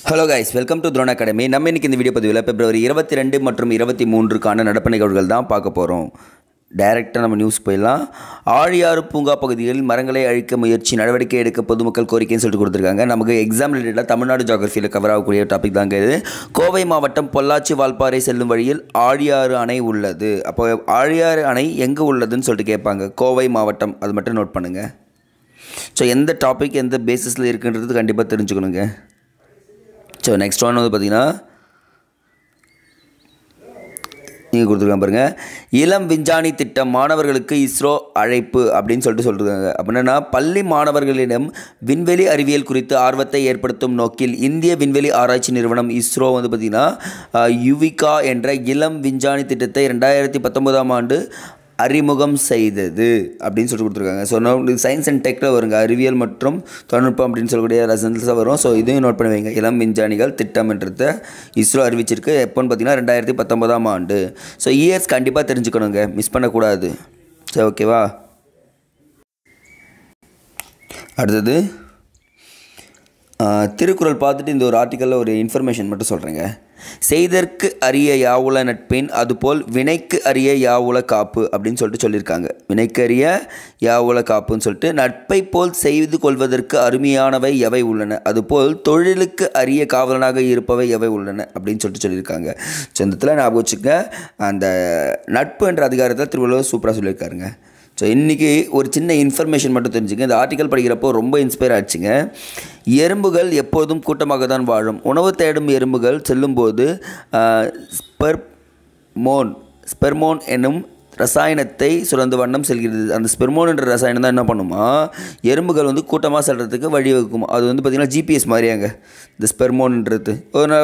Hello guys, welcome to drone academy. நம்ம இன்றைக்கி இந்த வீடியோ பதிவில் பிப்ரவரி 22 மற்றும் 23க்கான நடப்பு நிகழ்வுகள் தான் பார்க்க போகிறோம். டைரெக்டாக நம்ம நியூஸ் போயிடலாம். ஆழியாறு பூங்கா பகுதியில் மரங்களை அழிக்க முயற்சி, நடவடிக்கை எடுக்க பொதுமக்கள் கோரிக்கைன்னு சொல்லிட்டு கொடுத்துருக்காங்க. நமக்கு எக்ஸாம் ரிலேட்டடாக தமிழ்நாடு ஜியோகிரஃபியில் கவர் ஆகக்கூடிய டாபிக் தாங்க இது. கோவை மாவட்டம் பொள்ளாச்சி வால்பாறை செல்லும் வழியில் ஆழியாறு அணை உள்ளது. அப்போ ஆழியாறு அணை எங்கே உள்ளதுன்னு சொல்லிட்டு கேட்பாங்க. கோவை மாவட்டம், அது மட்டும் நோட் பண்ணுங்கள். ஸோ எந்த டாபிக் எந்த பேசிஸில் இருக்குன்றது கண்டிப்பாக தெரிஞ்சுக்கணுங்க. ஸோ நெக்ஸ்ட் ஒன் வந்து பார்த்திங்கன்னா நீங்கள் கொடுத்துருக்காங்க பாருங்கள். இளம் விஞ்ஞானி திட்டம், மாணவர்களுக்கு இஸ்ரோ அழைப்பு அப்படின்னு சொல்லியிருக்காங்க. அப்படின்னா பள்ளி மாணவர்களிடம் விண்வெளி அறிவியல் குறித்து ஆர்வத்தை ஏற்படுத்தும் நோக்கில் இந்திய விண்வெளி ஆராய்ச்சி நிறுவனம் இஸ்ரோ வந்து பார்த்திங்கன்னா யுவிகா என்ற இளம் விஞ்ஞானி திட்டத்தை 2019ஆம் ஆண்டு அறிமுகம் செய்தது அப்படின்னு சொல்லிட்டு கொடுத்துருக்காங்க. ஸோ சயின்ஸ் அண்ட் டெக்கில் வருங்க, அறிவியல் மற்றும் தொழில்நுட்பம் அப்படின்னு சொல்லக்கூடிய லெசன்ஸாக வரும். ஸோ இதையும் நோட் பண்ணி வைங்க. இளம் விஞ்ஞானிகள் திட்டம்ன்றத இஸ்ரோ அறிவிச்சிருக்கு. எப்போன்னு பார்த்தீங்கன்னா 2019ஆம் ஆண்டு. ஸோ இயர்ஸ் கண்டிப்பாக தெரிஞ்சுக்கணுங்க, மிஸ் பண்ணக்கூடாது. சரி, ஓகேவா? அடுத்தது திருக்குறள் பார்த்துட்டு இந்த ஒரு ஆர்டிக்கலில் ஒரு இன்ஃபர்மேஷன் மட்டும் சொல்கிறேங்க. செய்தற்கு அரிய யாவுல நட்பின், அதுபோல் வினைக்கு அரிய யாவுல காப்பு அப்படின்னு சொல்லியிருக்காங்க. வினைக்கு அரிய யாவுல காப்புன்னு சொல்லிட்டு, நட்பை போல் செய்து கொள்வதற்கு அருமையானவை எவை உள்ளன, அதுபோல் தொழிலுக்கு அரிய காவலனாக இருப்பவை எவை உள்ளன அப்படின்னு சொல்லியிருக்காங்க. ஸோ இந்த இடத்துல ஞாபகம் வச்சுக்க, அந்த நட்பு என்ற அதிகாரத்தில் திருவள்ளுவர் சூப்பராக சொல்லியிருக்காருங்க. ஸோ இன்றைக்கி ஒரு சின்ன இன்ஃபர்மேஷன் மட்டும் தெரிஞ்சுங்க. இந்த ஆர்டிக்கல் படிக்கிறப்போ ரொம்ப இன்ஸ்பயர் ஆகிடுச்சிங்க. எறும்புகள் எப்போதும் கூட்டமாக தான் வாழும். உணவு தேடும் எறும்புகள் செல்லும்போது ஸ்பெர்மோன் என்னும் ரசாயனத்தை சுரந்த வண்ணம் செல்கிறது. அந்த ஸ்பெர்மோன் என்ற ரசாயனம் தான் என்ன பண்ணுமா, எறும்புகள் வந்து கூட்டமாக செல்கிறதுக்கு வழிவகுக்கும். அது வந்து பார்த்திங்கன்னா ஜிபிஎஸ் மாதிரியாங்க இந்த ஸ்பெர்மோன்ன்றது.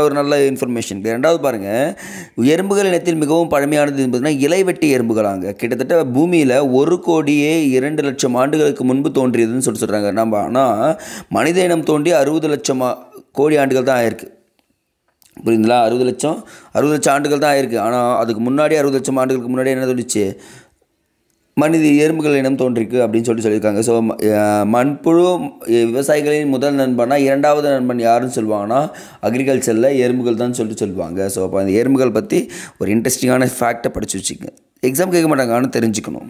ஒரு நல்ல இன்ஃபர்மேஷன். ரெண்டாவது பாருங்கள், எறும்புகள் இனத்தில் மிகவும் பழமையானது என்பதுனா இலைவெட்டி எறும்புகளாங்க. கிட்டத்தட்ட பூமியில் 1,02,00,000 ஆண்டுகளுக்கு முன்பு தோன்றியதுன்னு சொல்கிறாங்க. நம்ம ஆனால் மனித இனம் தோன்றி 60 லட்சம் கோடி ஆண்டுகள் தான் ஆயிருக்கு. புரியுதுங்களா? 60 லட்சம் ஆண்டுகள் தான் ஆயிருக்கு. ஆனால் அதுக்கு முன்னாடி 60 லட்சம் ஆண்டுகளுக்கு முன்னாடி என்ன தோன்றிச்சு, மனித எறும்புகள் இனம் தோன்றிருக்கு அப்படின்னு சொல்லியிருக்காங்க. ஸோ மண்புழு விவசாயிகளின் முதல் நண்பனா, இரண்டாவது நண்பன் யாருன்னு சொல்லுவாங்கன்னா அக்ரிகல்ச்சரில் எறும்புகள் தான் சொல்லுவாங்க. ஸோ அப்போ அந்த எறும்புகள் பற்றி ஒரு இன்ட்ரெஸ்டிங்கான ஃபேக்டை படித்து வச்சுக்கோங்க. எக்ஸாம் கேட்க மாட்டாங்க, ஆனால் தெரிஞ்சுக்கணும்.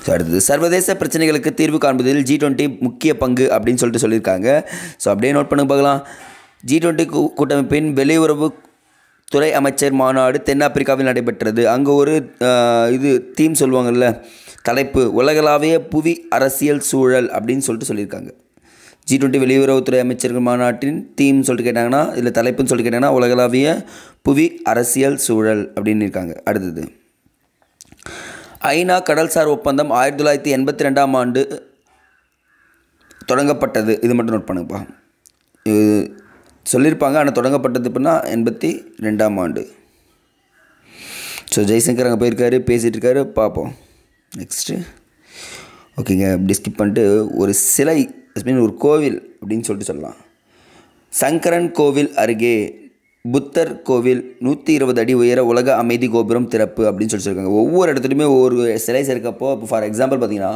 ஸோ அடுத்தது, சர்வதேச பிரச்சனைகளுக்கு தீர்வு காண்பதில் G20 முக்கிய பங்கு அப்படின்னு சொல்லியிருக்காங்க. ஸோ அப்படியே நோட் பண்ணி பார்க்கலாம். G20 கூட்டமைப்பின் வெளியுறவு துறை அமைச்சர் மாநாடு தென்னாப்பிரிக்காவில் நடைபெற்றது. அங்கே ஒரு தீம் சொல்லுவாங்கள்ல, தலைப்பு உலகளாவிய புவி அரசியல் சூழல் அப்படின்னு சொல்லியிருக்காங்க. G20 வெளியுறவுத்துறை அமைச்சர்கள் மாநாட்டின் தீம் கேட்டாங்கன்னா, இல்லை தலைப்புன்னு கேட்டாங்கன்னா உலகளாவிய புவி அரசியல் சூழல் அப்படின்னு இருக்காங்க. அடுத்தது, ஐநா கடல்சார் ஒப்பந்தம் 1982ஆம் ஆண்டு தொடங்கப்பட்டது. இது மட்டும் நோட் பண்ணுங்கப்பா. சொல்லியிருப்பாங்க, ஆனால் தொடங்கப்பட்டது அப்படின்னா 82ஆம் ஆண்டு. ஸோ ஜெய்சங்கர் அங்கே போயிருக்காரு, பேசிகிட்டு இருக்காரு, பார்ப்போம். நெக்ஸ்ட்டு ஓகேங்க, அப்படி ஸ்கிப் பண்ணிட்டு ஒரு சிலை ஒரு கோவில் அப்படின்னு சொல்லலாம். சங்கரன் கோவில் அருகே புத்தர் கோவில் 120 அடி உயர உலக அமைதி கோபுரம் திறப்பு அப்படின்னு சொல்லியிருக்காங்க. ஒவ்வொரு இடத்துலையுமே ஒவ்வொரு சிலை சேர்க்கப்போ, இப்போ ஃபார் எக்ஸாம்பிள் பார்த்தீங்கன்னா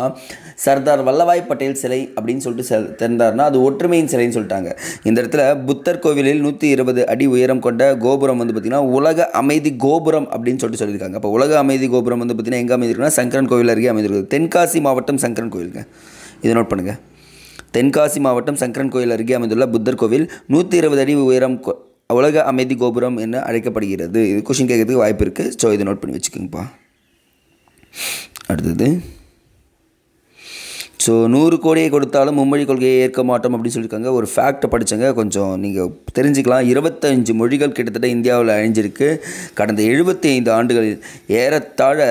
சர்தார் வல்லபாய் பட்டேல் சிலை அப்படின்னு திறந்தார்னா அது ஒற்றுமையின் சிலைன்னு சொல்லிட்டாங்க. இந்த இடத்துல புத்தர் கோவிலில் 120 அடி உயரம் கொண்ட கோபுரம் வந்து பார்த்திங்கன்னா உலக அமைதி கோபுரம் அப்படின்னு சொல்லியிருக்காங்க. அப்போ உலக அமைதி கோபுரம் வந்து பார்த்திங்கன்னா எங்கே அமைந்திருக்குன்னா சங்கரன் கோவில் அருகே அமைந்திருக்கு. தென்காசி மாவட்டம் சங்கரன் கோவிலுங்க, இதை நோட் பண்ணுங்கள். தென்காசி மாவட்டம் சங்கரன் கோவில் அருகே அமைந்துள்ள புத்தர் கோவில் 120 அடி உயரம் உலக அமைதி கோபுரம் என அழைக்கப்படுகிறது. இது கொஷின் கேட்கறதுக்கு வாய்ப்பு இருக்குது. ஸோ இதை நோட் பண்ணி வச்சுக்கோங்கப்பா. அடுத்தது, ஸோ 100 கோடியை கொடுத்தாலும் மும்மொழி கொள்கையை ஏற்க மாட்டோம் அப்படின்னு சொல்லியிருக்காங்க. ஒரு ஃபேக்டை படித்தங்க, கொஞ்சம் நீங்கள் தெரிஞ்சுக்கலாம். 25 மொழிகள் கிட்டத்தட்ட இந்தியாவில் அழிஞ்சிருக்கு கடந்த 75 ஆண்டுகளில். ஏறத்தாழ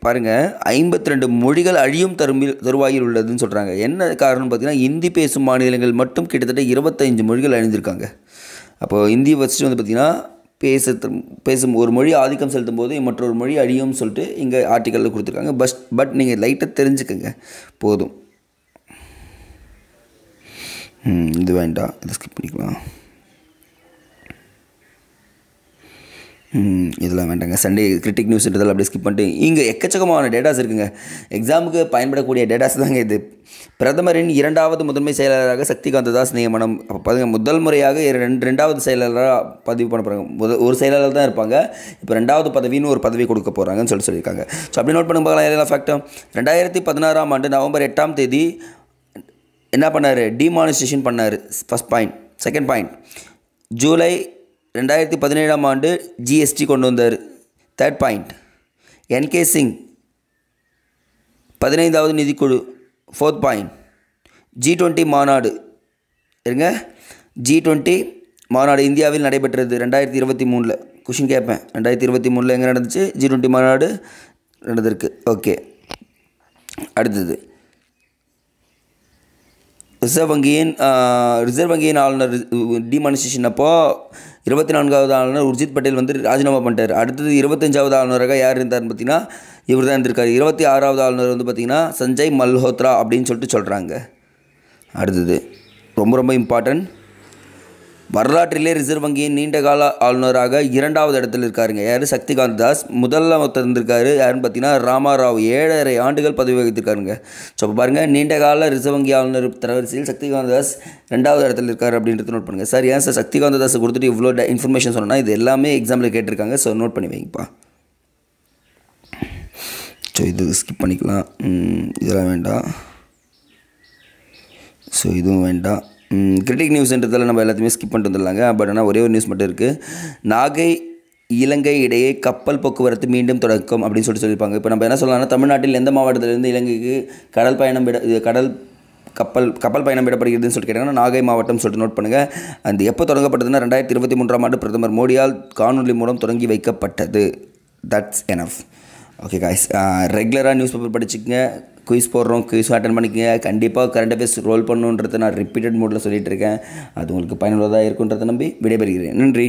பாருங்கள், 52 மொழிகள் அழியும் தருவாயில் உள்ளதுன்னு சொல்கிறாங்க. என்ன காரணம்னு பார்த்தீங்கன்னா, இந்தி பேசும் மாநிலங்கள் மட்டும் கிட்டத்தட்ட 25 மொழிகள் அழிஞ்சிருக்காங்க. அப்போது இந்தி ஃபஸ்ட்டு வந்து பார்த்திங்கன்னா பேசும் ஒரு மொழி ஆதிக்கம் செலுத்தும் போது மற்றொரு மொழி அழியும்னு சொல்லிட்டு இங்கே ஆர்டிக்கலில் கொடுத்துருக்காங்க. பட் நீங்கள் லைட்டாக தெரிஞ்சுக்கங்க போதும். இது வேண்டாம், இதை ஸ்கிப் பண்ணிக்கலாம். இதெல்லாம் வேண்டாங்க. சண்டே கிரிட்டிக் நியூஸ்ன்றதெல்லாம் அப்படியே ஸ்கிப் பண்ணிட்டு இங்கே எக்கச்சக்கமான டேட்டாஸ் இருக்குங்க. எக்ஸாமுக்கு பயன்படக்கூடிய டேட்டாஸ் தாங்க இது. பிரதமரின் 2வது முதன்மை செயலாளராக சக்திகாந்த தாஸ் நியமனம். அப்போ பாருங்க, முதல் முறையாக 2வது செயலாளராக பதிவு பண்ண போகிறாங்க. ஒரு செயலாளர் தான் இருப்பாங்க. இப்போ 2வது பதவின்னு ஒரு பதவி கொடுக்க போகிறாங்கன்னு சொல்லியிருக்காங்க. ஸோ அப்படி நோட் பண்ணி பார்க்கலாம் எல்லா ஃபேக்டும். 2016ஆம் ஆண்டு நவம்பர் 8ஆம் தேதி என்ன பண்ணார்? டிமானிஸ்ட்ரேஷன் பண்ணார். First point. செகண்ட் பாயிண்ட், ஜூலை 2017ஆம் ஆண்டு ஜிஎஸ்டி கொண்டு வந்தார். தேர்ட் பாயிண்ட், என்கே சிங் 15வது நிதிக்குழு. ஃபோர்த் பாயிண்ட், G20 மாநாடு. இருங்க, G20 மாநாடு இந்தியாவில் நடைபெற்றது 2023. கொஷின் கேட்பேன், 2023 எங்கே நடந்துச்சு? G20 மாநாடு நடந்திருக்கு. ஓகே, அடுத்தது ரிசர்வ் வங்கியின் ஆளுநர் டிமானிஸ்ட்ரேஷன் அப்போது 24வது ஆளுநர் உர்ஜித் பட்டேல் வந்து ராஜினாமா பண்ணிட்டார். அடுத்தது 25வது ஆளுநராக யார் இருந்தார்னு பார்த்தீங்கன்னா இவர் தான் இருந்திருக்காரு. 26வது ஆளுநர் வந்து பார்த்திங்கன்னா சஞ்சய் மல்ஹோத்ரா அப்படின்னு சொல்கிறாங்க. அடுத்தது ரொம்ப இம்பார்ட்டன்ட், வரலாற்றிலே ரிசர்வ் வங்கியின் நீண்டகால ஆளுநராக 2வது இடத்துல இருக்காருங்க. யார்? சக்திகாந்த தாஸ். முதல்ல ஒருத்தர் இருந்திருக்காரு, யாருன்னு பார்த்தீங்கன்னா ராமாராவ். 7.5 ஆண்டுகள் பதவி வகித்திருக்காருங்க. ஸோ இப்போ பாருங்கள், நீண்டகால ரிசர்வ் வங்கி ஆளுநர் தரவரிசையில் சக்திகாந்த தாஸ் 2வது இடத்துல இருக்கார் அப்படின்றது நோட் பண்ணுங்கள். சார் ஏன் சார் சக்திகாந்த தாஸ் கொடுத்துட்டு இவ்வளோ இன்ஃபர்மேஷன் சொன்னால் இது எல்லாமே எக்ஸாமில் கேட்டிருக்காங்க. ஸோ நோட் பண்ணி வைங்கப்பா. ஸோ இது ஸ்கிப் பண்ணிக்கலாம், இதெல்லாம் வேண்டாம். ஸோ இதுவும் வேண்டாம். கிரிட்டிக் நியூஸ்ன்றதால நம்ம எல்லாத்தையுமே ஸ்கிப் பண்ணிட்டு வந்துடலாங்க. பட் ஆனால் ஒரே ஒரு நியூஸ் மட்டும் இருக்குது. நாகை இலங்கை இடையே கப்பல் போக்குவரத்து மீண்டும் தொடக்கம் அப்படின்னு சொல்லியிருப்பாங்க. இப்போ நம்ம என்ன சொல்லலாம்னா, தமிழ்நாட்டில் எந்த மாவட்டத்திலிருந்து இலங்கைக்கு கப்பல் பயணம் விடப்படுகிறதுன்னு சொல்லிட்டு கேட்டாங்கன்னா நாகை மாவட்டம் சொல்லிட்டு நோட் பண்ணுங்கள். அந்த எப்போ தொடங்கப்பட்டதுன்னா 2023ஆம் ஆண்டு பிரதமர் மோடியால் காணொலி மூலம் தொடங்கி வைக்கப்பட்டது. That's enough. ஓகே காய்ஸ், ரெகுலராக நியூஸ் பேப்பர் படிச்சுக்கங்க. குயிஸ் போடுறோம், குயிஸும் அட்டன் பண்ணிக்கங்க. கண்டிப்பாக கரண்ட் அஃபேர்ஸ் ரோல் பண்ணணுன்றதை நான் ரிப்பீட்டட் மோடில் சொல்லிகிட்டு இருக்கேன். அது உங்களுக்கு பயனுள்ளதாக இருக்குன்றதை நம்பி விடைபெறுகிறேன். நன்றி.